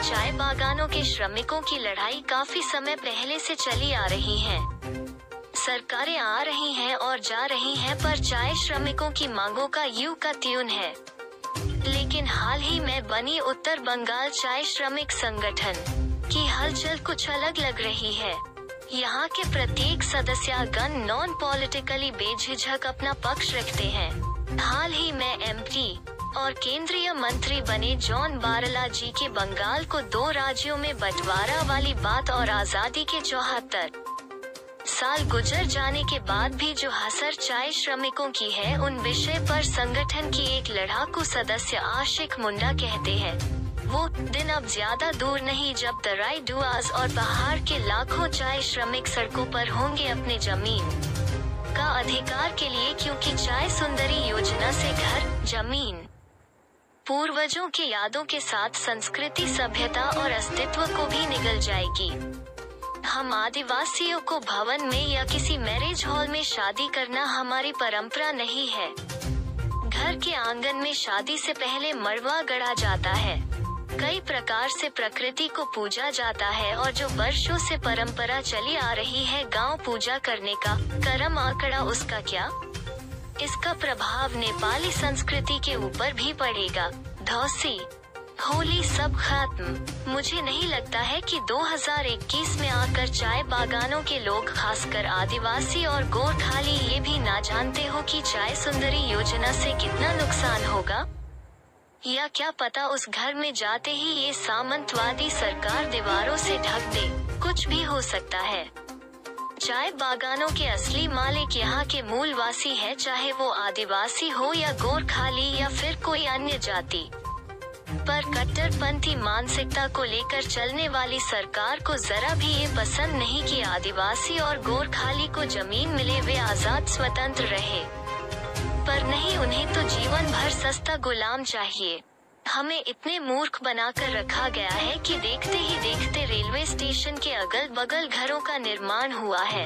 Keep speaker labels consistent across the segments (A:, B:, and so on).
A: चाय बागानों के श्रमिकों की लड़ाई काफी समय पहले से चली आ रही है। सरकारें आ रही हैं और जा रही हैं, पर चाय श्रमिकों की मांगों का यूं का त्यूं है। लेकिन हाल ही में बनी उत्तर बंगाल चाय श्रमिक संगठन की हलचल कुछ अलग लग रही है। यहाँ के प्रत्येक सदस्यगण नॉन पॉलिटिकली बेझिझक अपना पक्ष रखते हैं। हाल ही में एमपी और केंद्रीय मंत्री बने जॉन बारला जी के बंगाल को 2 राज्यों में बंटवारा वाली बात और आजादी के 74 साल गुजर जाने के बाद भी जो हसर चाय श्रमिकों की है, उन विषय पर संगठन की एक लड़ाकू सदस्य आशिक मुंडा कहते हैं, वो दिन अब ज्यादा दूर नहीं जब तराई डुआस और पहाड़ के लाखों चाय श्रमिक सड़कों पर होंगे अपने जमीन का अधिकार के लिए, क्योंकि चाय सुंदरी योजना से घर, जमीन, पूर्वजों के यादों के साथ संस्कृति, सभ्यता और अस्तित्व को भी निगल जाएगी। हम आदिवासियों को भवन में या किसी मैरिज हॉल में शादी करना हमारी परंपरा नहीं है। घर के आंगन में शादी से पहले मड़वा गड़ा जाता है। कई प्रकार से प्रकृति को पूजा जाता है और जो वर्षों से परंपरा चली आ रही है गांव पूजा करने का, करम आंकड़ा उसका क्या? इसका प्रभाव नेपाली संस्कृति के ऊपर भी पड़ेगा। धौसी, होली सब खत्म। मुझे नहीं लगता है कि 2021 में आकर चाय बागानों के लोग, खासकर आदिवासी और गोरखाली, ये भी ना जानते हो कि चाय सुंदरी योजना से कितना नुकसान होगा। या क्या पता उस घर में जाते ही ये सामंतवादी सरकार दीवारों से ढक दे। कुछ भी हो सकता है। चाय बागानों के असली मालिक यहाँ के मूलवासी है, चाहे वो आदिवासी हो या गोरखाली या फिर कोई अन्य जाति। पर कट्टरपंथी मानसिकता को लेकर चलने वाली सरकार को जरा भी ये पसंद नहीं कि आदिवासी और गोरखाली को जमीन मिले, वे आजाद स्वतंत्र रहे। पर नहीं, उन्हें तो जीवन भर सस्ता गुलाम चाहिए। हमें इतने मूर्ख बनाकर रखा गया है कि देखते ही देखते रेलवे स्टेशन के अगल बगल घरों का निर्माण हुआ है।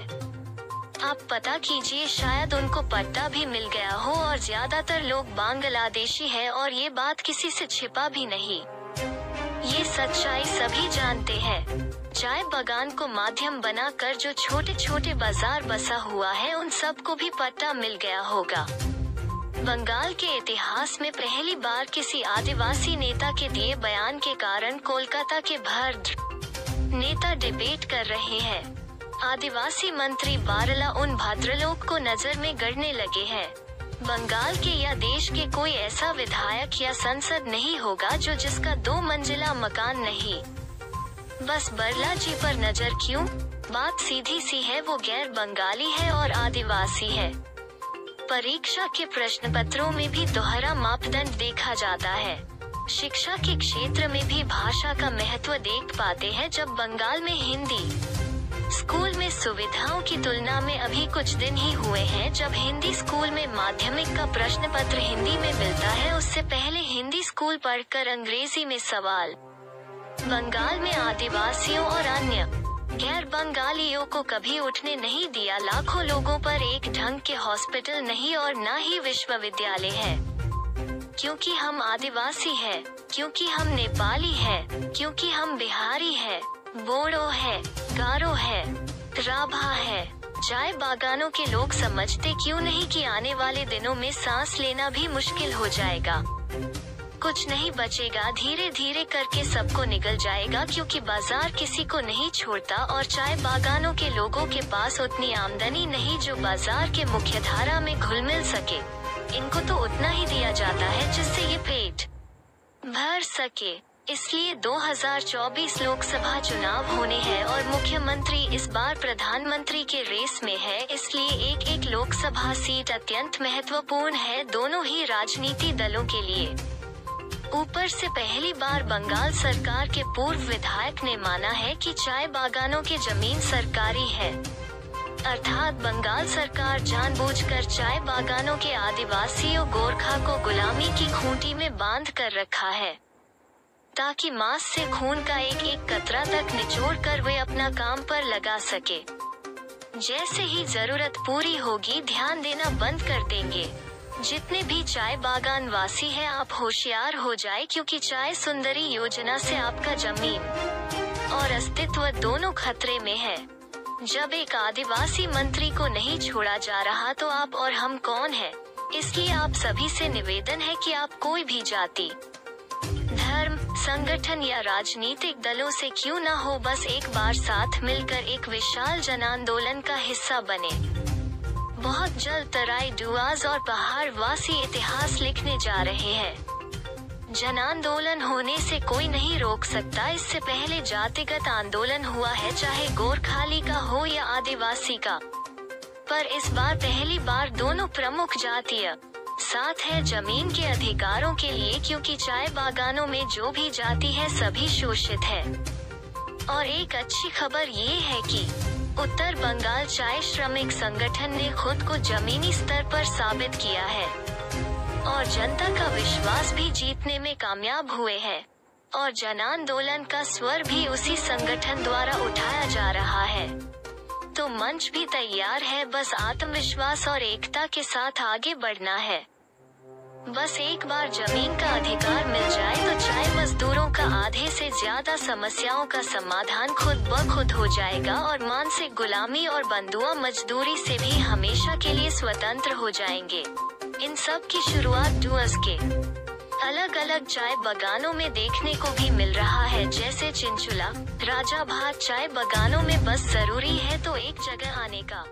A: आप पता कीजिए, शायद उनको पट्टा भी मिल गया हो और ज्यादातर लोग बांग्लादेशी है और ये बात किसी से छिपा भी नहीं। ये सच्चाई सभी जानते हैं। चाय बागान को माध्यम बनाकर जो छोटे छोटे बाजार बसा हुआ है, उन सबको भी पट्टा मिल गया होगा। बंगाल के इतिहास में पहली बार किसी आदिवासी नेता के दिए बयान के कारण कोलकाता के भद्र नेता डिबेट कर रहे हैं। आदिवासी मंत्री बारला उन भद्रलोक को नजर में गड़ने लगे हैं। बंगाल के या देश के कोई ऐसा विधायक या संसद नहीं होगा जो जिसका 2 मंजिला मकान नहीं। बस बरला जी पर नजर क्यों? बात सीधी सी है, वो गैर बंगाली है और आदिवासी है। परीक्षा के प्रश्न पत्रों में भी दोहरा मापदंड देखा जाता है। शिक्षा के क्षेत्र में भी भाषा का महत्व देख पाते हैं। जब बंगाल में हिंदी स्कूल में सुविधाओं की तुलना में अभी कुछ दिन ही हुए हैं जब हिंदी स्कूल में माध्यमिक का प्रश्न पत्र हिंदी में मिलता है, उससे पहले हिंदी स्कूल पढ़कर अंग्रेजी में सवाल। बंगाल में आदिवासियों और अन्य गैर बंगालियों को कभी उठने नहीं दिया। लाखों लोगों पर एक ढंग के हॉस्पिटल नहीं और न ही विश्वविद्यालय है। क्योंकि हम आदिवासी हैं, क्योंकि हम नेपाली हैं, क्योंकि हम बिहारी हैं, बोडो है, गारो है, राभा है। चाय बागानों के लोग समझते क्यों नहीं कि आने वाले दिनों में सांस लेना भी मुश्किल हो जाएगा। कुछ नहीं बचेगा, धीरे धीरे करके सबको निगल जाएगा, क्योंकि बाजार किसी को नहीं छोड़ता और चाय बागानों के लोगों के पास उतनी आमदनी नहीं जो बाजार के मुख्यधारा में घुल मिल सके। इनको तो उतना ही दिया जाता है जिससे ये पेट भर सके। इसलिए 2024 लोकसभा चुनाव होने हैं और मुख्यमंत्री इस बार प्रधानमंत्री के रेस में है, इसलिए एक एक लोकसभा सीट अत्यंत महत्वपूर्ण है दोनों ही राजनीति दलों के लिए। ऊपर से पहली बार बंगाल सरकार के पूर्व विधायक ने माना है कि चाय बागानों की जमीन सरकारी है, अर्थात बंगाल सरकार जानबूझकर चाय बागानों के आदिवासियों गोरखा को गुलामी की खूंटी में बांध कर रखा है, ताकि मांस से खून का एक एक कतरा तक निचोड़ कर वे अपना काम पर लगा सके। जैसे ही जरूरत पूरी होगी ध्यान देना बंद कर देंगे। जितने भी चाय बागान वासी हैं, आप होशियार हो जाए, क्योंकि चाय सुंदरी योजना से आपका जमीन और अस्तित्व दोनों खतरे में है। जब एक आदिवासी मंत्री को नहीं छोड़ा जा रहा तो आप और हम कौन हैं? इसलिए आप सभी से निवेदन है कि आप कोई भी जाति, धर्म, संगठन या राजनीतिक दलों से क्यों न हो, बस एक बार साथ मिलकर एक विशाल जन आंदोलन का हिस्सा बने। बहुत जल्द तराई डुआर्स और पहाड़ वासी इतिहास लिखने जा रहे हैं। जन आंदोलन होने से कोई नहीं रोक सकता। इससे पहले जातिगत आंदोलन हुआ है, चाहे गोरखाली का हो या आदिवासी का, पर इस बार पहली बार दोनों प्रमुख जातीय साथ है जमीन के अधिकारों के लिए, क्योंकि चाय बागानों में जो भी जाति है सभी शोषित है। और एक अच्छी खबर ये है कि उत्तर बंगाल चाय श्रमिक संगठन ने खुद को जमीनी स्तर पर साबित किया है और जनता का विश्वास भी जीतने में कामयाब हुए हैं। और जन आंदोलन का स्वर भी उसी संगठन द्वारा उठाया जा रहा है। तो मंच भी तैयार है, बस आत्मविश्वास और एकता के साथ आगे बढ़ना है। बस एक बार जमीन का अधिकार मिल जाए तो चाय मजदूरों का आधे से ज्यादा समस्याओं का समाधान खुद ब खुद हो जाएगा और मानसिक गुलामी और बंधुआ मजदूरी से भी हमेशा के लिए स्वतंत्र हो जाएंगे। इन सब की शुरुआत डुअर्स के अलग अलग चाय बागानों में देखने को भी मिल रहा है, जैसे चिंचुला, राजाभात चाय बागानों में बस जरूरी है तो एक जगह आने का।